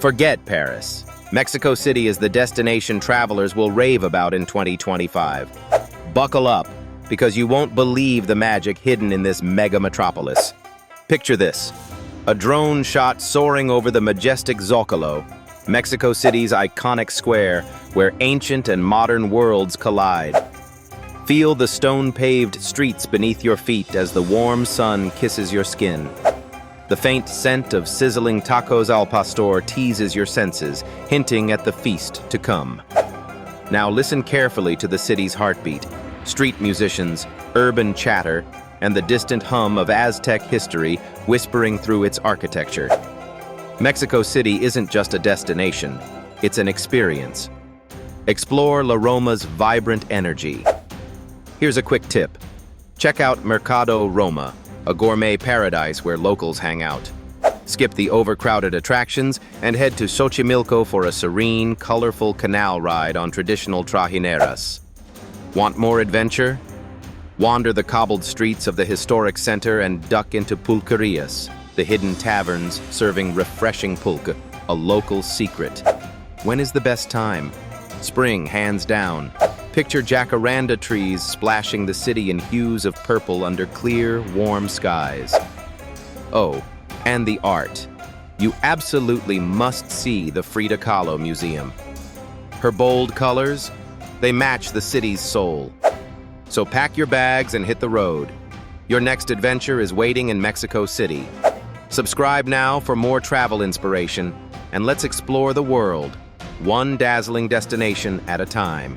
Forget Paris. Mexico City is the destination travelers will rave about in 2025. Buckle up, because you won't believe the magic hidden in this mega metropolis. Picture this: a drone shot soaring over the majestic Zocalo, Mexico City's iconic square where ancient and modern worlds collide. Feel the stone-paved streets beneath your feet as the warm sun kisses your skin. The faint scent of sizzling tacos al pastor teases your senses, hinting at the feast to come. Now listen carefully to the city's heartbeat: street musicians, urban chatter, and the distant hum of Aztec history whispering through its architecture. Mexico City isn't just a destination, it's an experience. Explore La Roma's vibrant energy. Here's a quick tip. Check out Mercado Roma, a gourmet paradise where locals hang out. Skip the overcrowded attractions and head to Xochimilco for a serene, colorful canal ride on traditional trajineras. Want more adventure? Wander the cobbled streets of the historic center and duck into pulquerias, the hidden taverns serving refreshing pulque, a local secret. When is the best time? Spring, hands down. Picture jacaranda trees splashing the city in hues of purple under clear, warm skies. Oh, and the art. You absolutely must see the Frida Kahlo Museum. Her bold colors, they match the city's soul. So pack your bags and hit the road. Your next adventure is waiting in Mexico City. Subscribe now for more travel inspiration, and let's explore the world, one dazzling destination at a time.